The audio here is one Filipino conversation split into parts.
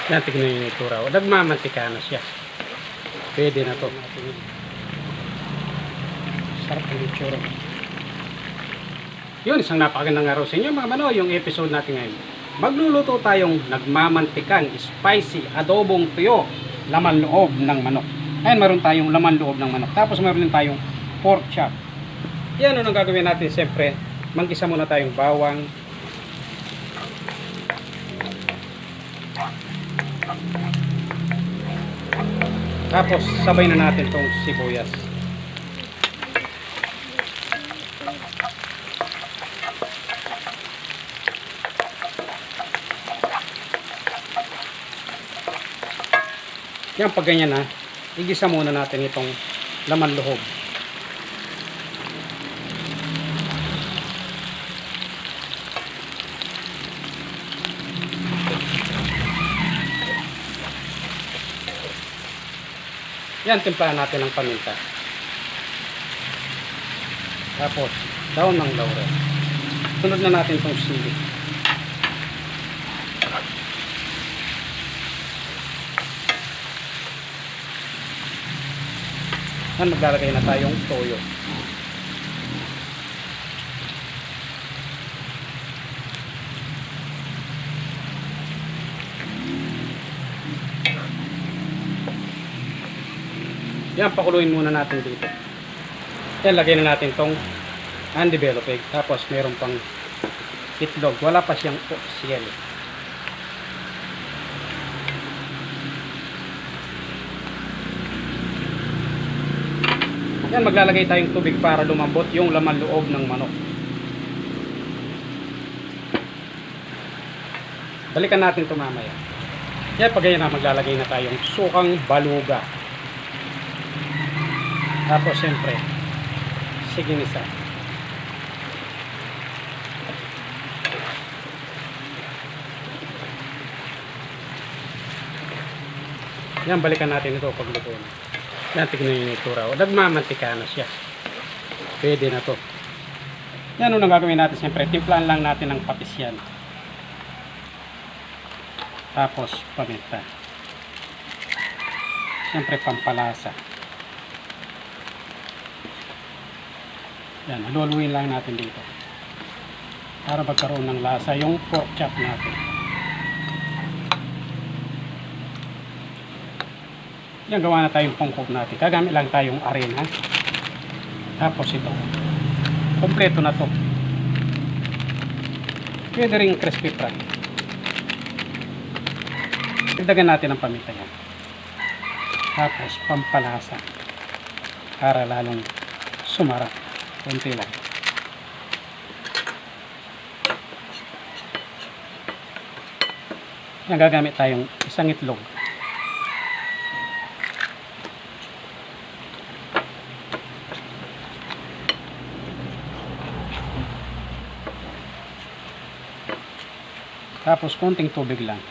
Yan, tignan yung itura. Nagmamantika na siya. Pwede na to. Sarap ang itsura. Yun, isang napakagandang araw sa inyo mga mano. Yung episode natin ngayon. Magluluto tayong nagmamantikang spicy adobong tuyo. Laman loob ng manok. Ayan, meron tayong laman loob ng manok. Tapos meron din tayong pork chop. Yan, ano nang gagawin natin? Siyempre, manggisa muna tayong bawang. Tapos, sabay na natin tong sibuyas. Yan, pag ganyan na, igisa muna natin itong laman loob. Yan, timplahan natin ng paminta. Tapos, daon ng laurel. Sunod na natin itong sili. Yan, maglalagay na tayong toyo. Yan, pakuluin muna natin dito. Yan, lagay na natin tong undeveloped egg. Tapos, meron pang itlog. Wala pa siyang official. Yan, maglalagay tayong tubig para lumambot yung laman loob ng manok. Balikan natin ito mamaya. Yan, pag ganyan na, maglalagay na tayong sukang baluga. Tapos, siyempre, siginisa. Yan, balikan natin ito pag luto na. Yan, tignan yung itura. Nagmamantika na siya. Pwede na to. Yan, unang gagawin natin, siyempre, timplahan lang natin ng patis yan. Tapos, paminta. Siyempre, pampalasa. Yan, haluluin lang natin dito. Para magkaroon ng lasa yung pork chop natin. Yan, gawa na tayong pangkop natin. Gagamit lang tayong arena. Tapos ito. Kompleto na to. Pwede rin crispy fry. Dagdagan natin ang paminta yan. Tapos pampalasa. Para lalong sumarap. Kunti lang. Yan, gagamit tayong isang itlog. Tapos konting tubig lang.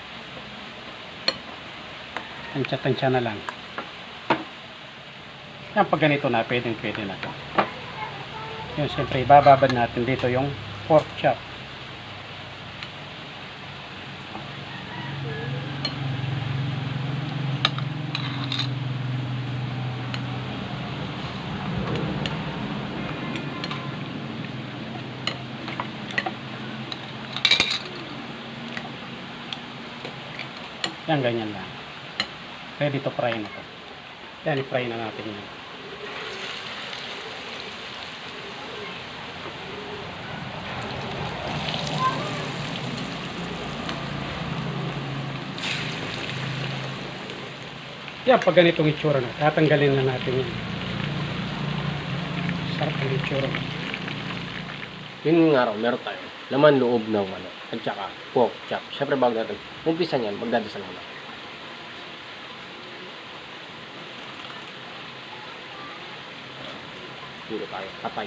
Tansya-tansya na lang. Yan, pag ganito na, pwede na to. Yun, siyempre, ibababad natin dito yung pork chop. Yan, ganyan lang. Ready to fry na to. Yan, i-fry na natin yan. Yan, pag ganitong itsura na, tatanggalin na natin yan. Sarap ang itsura. Yun nga raw, meron tayo. Laman loob ng ano, at saka pork chop. Siyempre bago natin, umpisa niyan, magdadasal muna. Dito tayo, patay.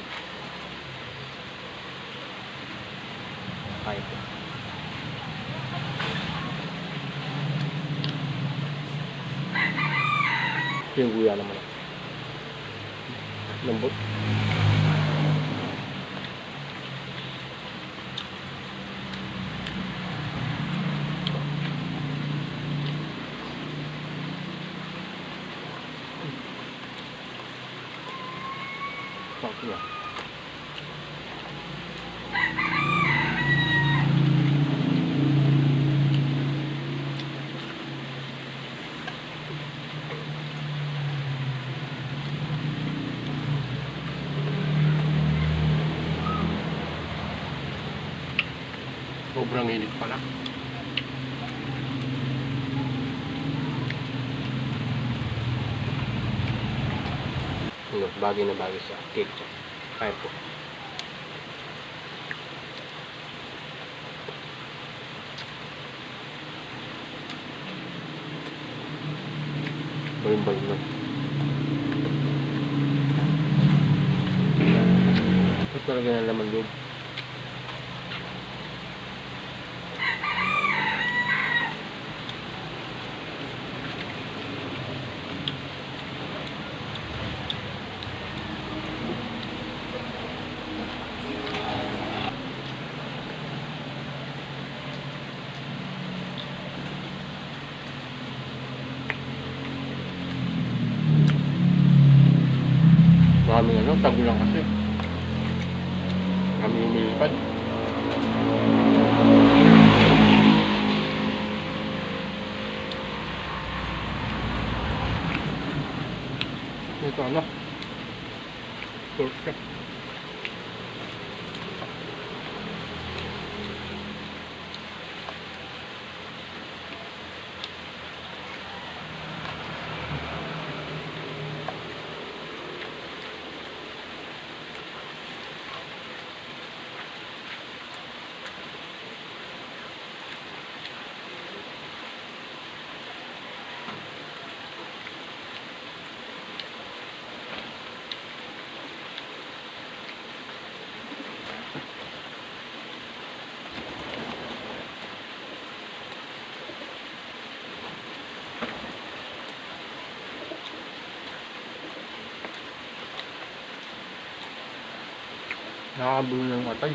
Patay. Ito yung guya naman. Lambot. sauce niya. Sobrang init pala. Bagay na bagay sa ketchup. Kaya po. Baling-baling na. Ito talaga na laman loob. Maraming ano, tagulang kasi. Kami lumilipad. Ito ano? Pork chop. Nakakabulo ng matay.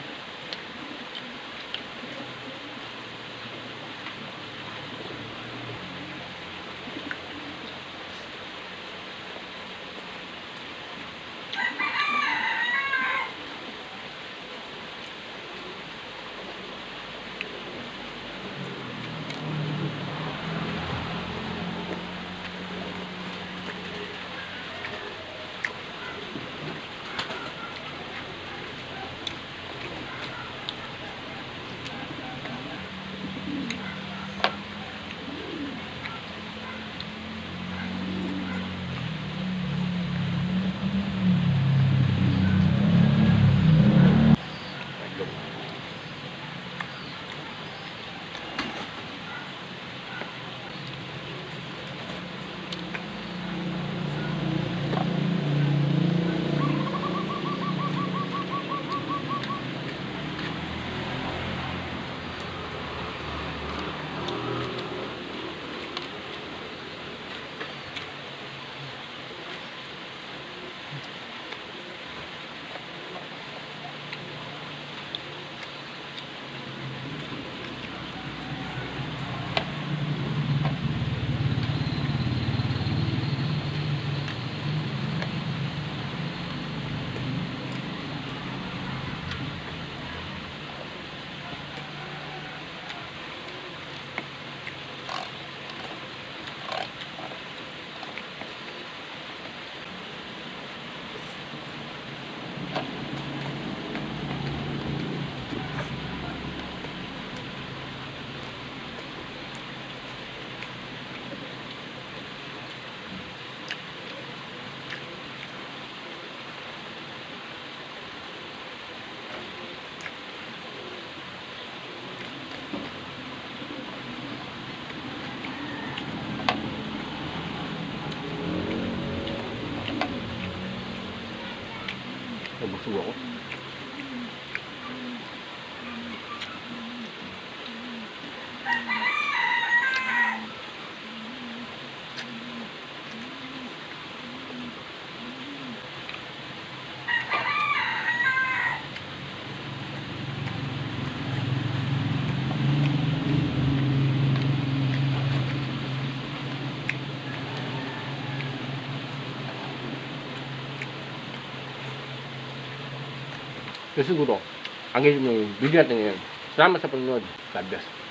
Nabusog ako. So siguro, ang video natin ngayon. Salamat sa panonood. God bless.